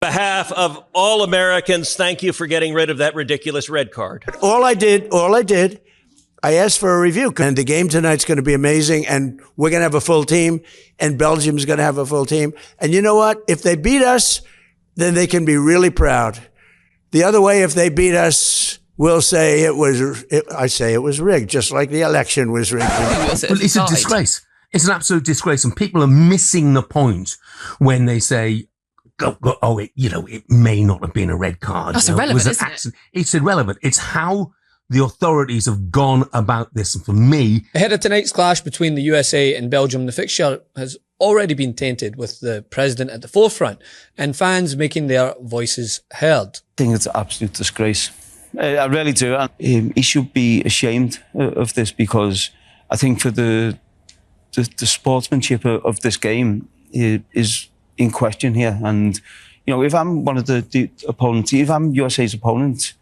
behalf of all Americans, thank you for getting rid of that ridiculous red card. All I did, I asked for a review. And the game tonight's going to be amazing, and we're going to have a full team, and Belgium's going to have a full team. And you know what? If they beat us, then they can be really proud. The other way, if they beat us, we'll say I say it was rigged, just like the election was rigged. Well, it's a disgrace. It's an absolute disgrace, and people are missing the point when they say, it may not have been a red card. That's irrelevant, isn't it? It's irrelevant. It's how the authorities have gone about this. And for me, ahead of tonight's clash between the USA and Belgium, the fixture has already been tainted with the president at the forefront and fans making their voices heard. I think it's an absolute disgrace. I really do. He should be ashamed of this, because I think for the sportsmanship of this game is in question here. And, if I'm one of the opponents, if I'm USA's opponent,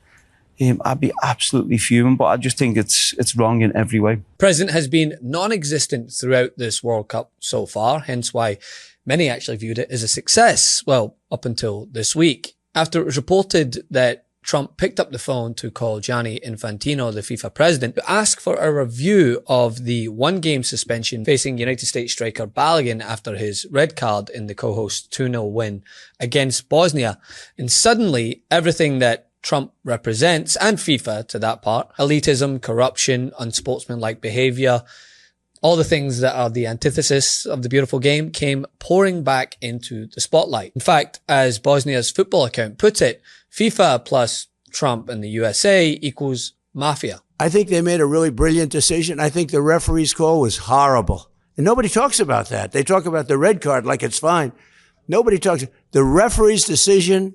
I'd be absolutely fuming, but I just think it's wrong in every way. President has been non-existent throughout this World Cup so far, hence why many actually viewed it as a success. Well, up until this week, after it was reported that Trump picked up the phone to call Gianni Infantino, the FIFA president, to ask for a review of the one-game suspension facing United States striker Balogun after his red card in the co-host 2-0 win against Bosnia. And suddenly, everything that Trump represents, and FIFA to that part, elitism, corruption, unsportsmanlike behavior, all the things that are the antithesis of the beautiful game, came pouring back into the spotlight. In fact, as Bosnia's football account put it, FIFA plus Trump and the USA equals mafia. I think they made a really brilliant decision. I think the referee's call was horrible. And nobody talks about that. They talk about the red card like it's fine. Nobody talks. The referee's decision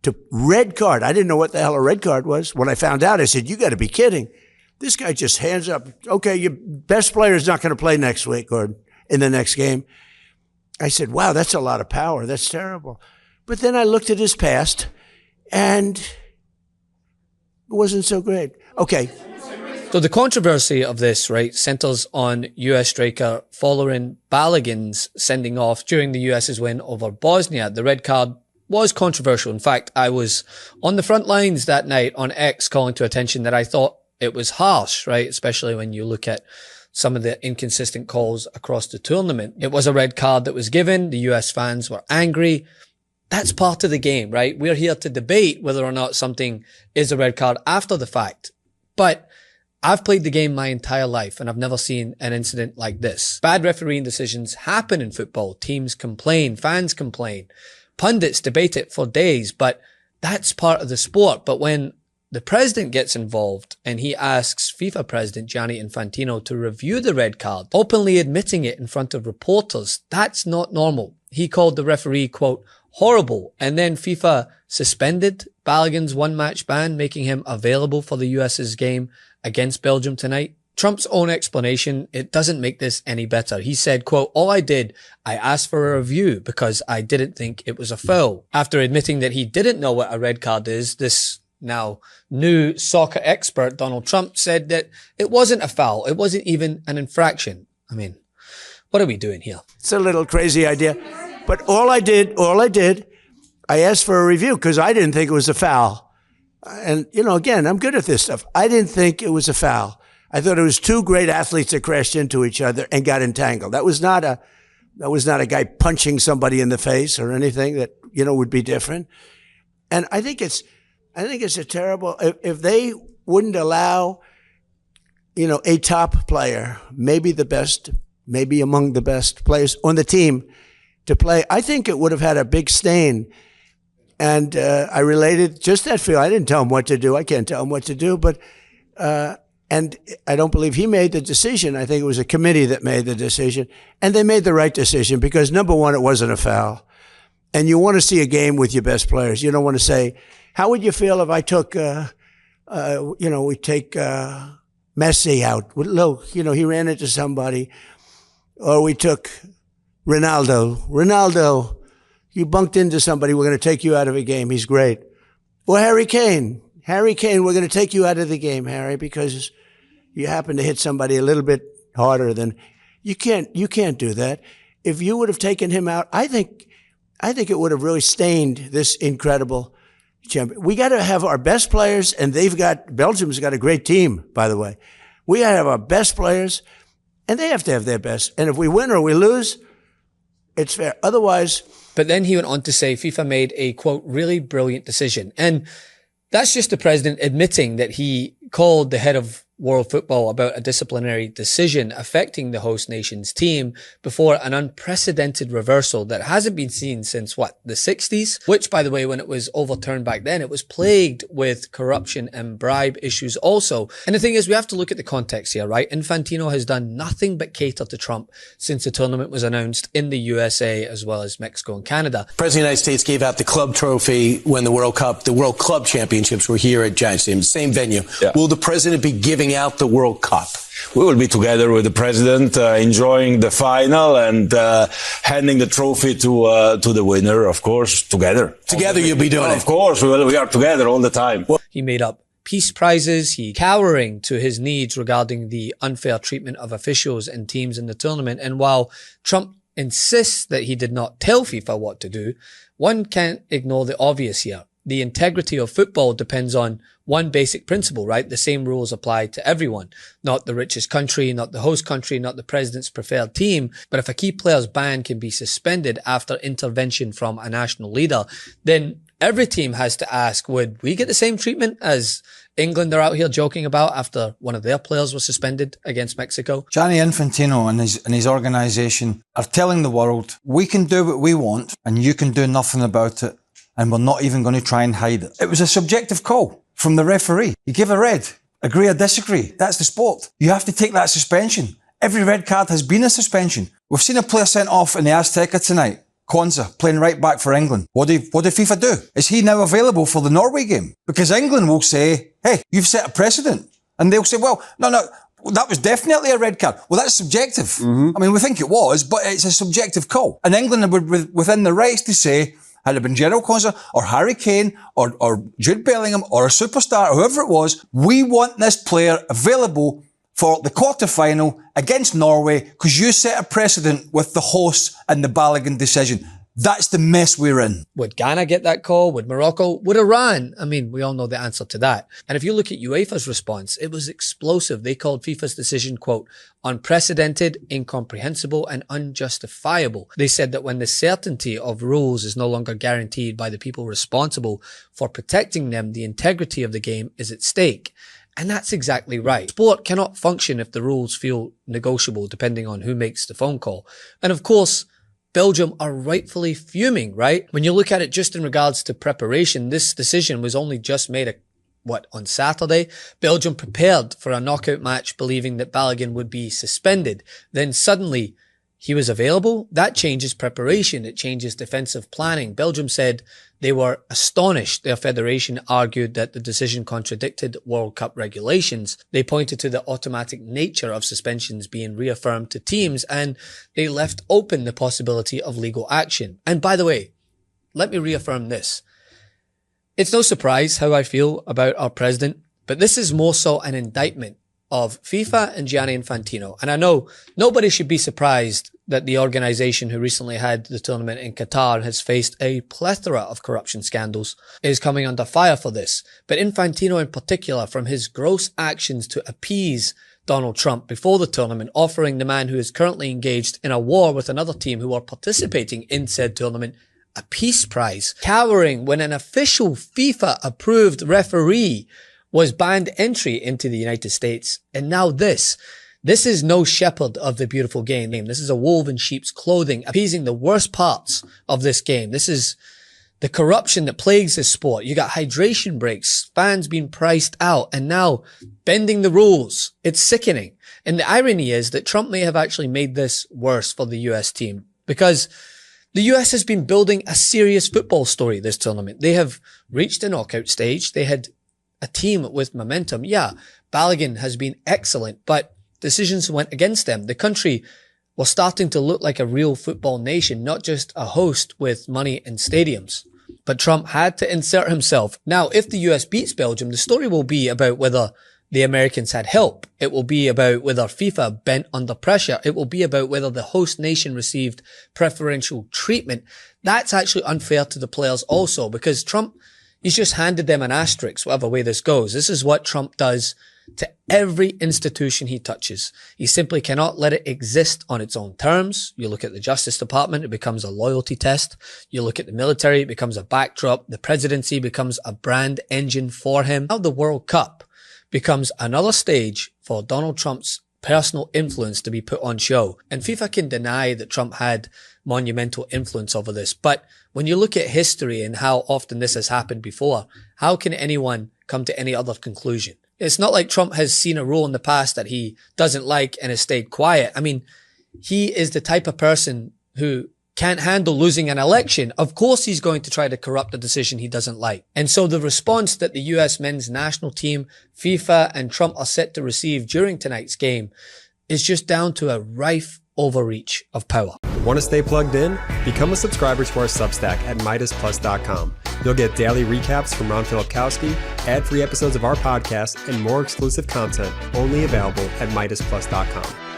to red card. I didn't know what the hell a red card was. When I found out, I said, you got to be kidding. This guy just hands up. Okay, your best player is not going to play next week or in the next game. I said, wow, that's a lot of power. That's terrible. But then I looked at his past, and it wasn't so great. Okay. So the controversy of this, right, centers on US striker following Balogun's sending off during the US's win over Bosnia. The red card was controversial. In fact, I was on the front lines that night on X calling to attention that I thought it was harsh, right? Especially when you look at some of the inconsistent calls across the tournament. It was a red card that was given. The US fans were angry. That's part of the game, right? We're here to debate whether or not something is a red card after the fact. But I've played the game my entire life, and I've never seen an incident like this. Bad refereeing decisions happen in football. Teams complain, fans complain. Pundits debate it for days, but that's part of the sport. But when the president gets involved and he asks FIFA president Gianni Infantino to review the red card, openly admitting it in front of reporters, that's not normal. He called the referee, quote, horrible, and then FIFA suspended Balogun's one-match ban, making him available for the US's game against Belgium tonight. Trump's own explanation, it doesn't make this any better. He said, quote, all I did, I asked for a review because I didn't think it was a foul. After admitting that he didn't know what a red card is, this now new soccer expert, Donald Trump, said that it wasn't a foul. It wasn't even an infraction. I mean, what are we doing here? It's a little crazy idea. But all I did, I asked for a review because I didn't think it was a foul. And, again, I'm good at this stuff. I didn't think it was a foul. I thought it was two great athletes that crashed into each other and got entangled. That was not a guy punching somebody in the face or anything that, would be different. And I think it's a terrible, if they wouldn't allow, a top player, maybe the best, maybe among the best players on the team to play, I think it would have had a big stain. And I related just that feel. I didn't tell him what to do. I can't tell him what to do, but and I don't believe he made the decision. I think it was a committee that made the decision, and they made the right decision because number one, it wasn't a foul, and you want to see a game with your best players. You don't want to say, "How would you feel if I took, we take Messi out? Look, he ran into somebody, or we took Ronaldo, you bunked into somebody. We're going to take you out of a game. He's great. Or Harry Kane, we're going to take you out of the game, Harry, because you happen to hit somebody a little bit harder than you can't do that. If you would have taken him out, I think I think it would have really stained this incredible champion. We got to have our best players, and Belgium's got a great team, by the way. We got to have our best players, and they have to have their best. And if we win or we lose, it's fair. Otherwise. But then he went on to say FIFA made a, quote, really brilliant decision. And that's just the president admitting that he called the head of world football about a disciplinary decision affecting the host nation's team before an unprecedented reversal that hasn't been seen since, the 60s? Which, by the way, when it was overturned back then, it was plagued with corruption and bribe issues also. And the thing is, we have to look at the context here, right? Infantino has done nothing but cater to Trump since the tournament was announced in the USA as well as Mexico and Canada. The President of the United States gave out the club trophy when the World Club Championships were here at Giants Stadium, same venue. Yeah. Will the president be giving out the World Cup? We will be together with the president, enjoying the final and handing the trophy to the winner, of course, together. Together you'll be doing it. Of course, we are together all the time. He made up peace prizes. He cowering to his needs regarding the unfair treatment of officials and teams in the tournament. And while Trump insists that he did not tell FIFA what to do, one can't ignore the obvious here. The integrity of football depends on one basic principle, right? The same rules apply to everyone, not the richest country, not the host country, not the president's preferred team. But if a key player's ban can be suspended after intervention from a national leader, then every team has to ask, would we get the same treatment as England are out here joking about after one of their players was suspended against Mexico? Gianni Infantino and his organisation are telling the world, we can do what we want and you can do nothing about it. And we're not even going to try and hide it. It was a subjective call from the referee. He gave a red. Agree or disagree. That's the sport. You have to take that suspension. Every red card has been a suspension. We've seen a player sent off in the Azteca tonight. Konza, playing right back for England. What did FIFA do? Is he now available for the Norway game? Because England will say, hey, you've set a precedent. And they'll say, well, no, that was definitely a red card. Well, that's subjective. Mm-hmm. I mean, we think it was, but it's a subjective call. And England would within the rights to say, had it been General Konza or Harry Kane or Jude Bellingham or a superstar, or whoever it was, we want this player available for the quarterfinal against Norway because you set a precedent with the hosts and the Balogun decision. That's the mess we're in. Would Ghana get that call? Would Morocco? Would Iran? I mean, we all know the answer to that. And if you look at UEFA's response, it was explosive. They called FIFA's decision, quote, unprecedented, incomprehensible, and unjustifiable. They said that when the certainty of rules is no longer guaranteed by the people responsible for protecting them, the integrity of the game is at stake. And that's exactly right. Sport cannot function if the rules feel negotiable depending on who makes the phone call. And of course, Belgium are rightfully fuming, right? When you look at it just in regards to preparation, this decision was only just made on Saturday? Belgium prepared for a knockout match believing that Balogun would be suspended. Then suddenly he was available. That changes preparation. It changes defensive planning. Belgium said they were astonished. Their federation argued that the decision contradicted World Cup regulations. They pointed to the automatic nature of suspensions being reaffirmed to teams, and they left open the possibility of legal action. And by the way, let me reaffirm this. It's no surprise how I feel about our president, but this is more so an indictment of FIFA and Gianni Infantino. And I know nobody should be surprised that the organization who recently had the tournament in Qatar has faced a plethora of corruption scandals is coming under fire for this. But Infantino in particular, from his gross actions to appease Donald Trump before the tournament, offering the man who is currently engaged in a war with another team who are participating in said tournament a peace prize, cowering when an official FIFA-approved referee was banned entry into the United States. And now this is no shepherd of the beautiful game. This is a wolf in sheep's clothing, appeasing the worst parts of this game. This is the corruption that plagues this sport. You got hydration breaks, fans being priced out, and now bending the rules. It's sickening. And the irony is that Trump may have actually made this worse for the US team, because the US has been building a serious football story this tournament. They have reached a knockout stage. They had a team with momentum. Yeah, Balogun has been excellent, but decisions went against them. The country was starting to look like a real football nation, not just a host with money and stadiums. But Trump had to insert himself. Now, if the US beats Belgium, the story will be about whether the Americans had help. It will be about whether FIFA bent under pressure. It will be about whether the host nation received preferential treatment. That's actually unfair to the players also, because Trump, he's just handed them an asterisk, whatever way this goes. This is what Trump does to every institution he touches. He simply cannot let it exist on its own terms. You look at the Justice Department, it becomes a loyalty test. You look at the military, it becomes a backdrop. The presidency becomes a brand engine for him. Now the World Cup becomes another stage for Donald Trump's personal influence to be put on show. And FIFA can deny that Trump had monumental influence over this. But when you look at history and how often this has happened before, how can anyone come to any other conclusion? It's not like Trump has seen a rule in the past that he doesn't like and has stayed quiet. I mean, he is the type of person who can't handle losing an election. Of course, he's going to try to corrupt a decision he doesn't like. And so the response that the US men's national team, FIFA, and Trump are set to receive during tonight's game is just down to a rife overreach of power. Want to stay plugged in? Become a subscriber to our Substack at MeidasPlus.com. You'll get daily recaps from Ron Filipkowski, ad-free episodes of our podcast, and more exclusive content only available at MeidasPlus.com.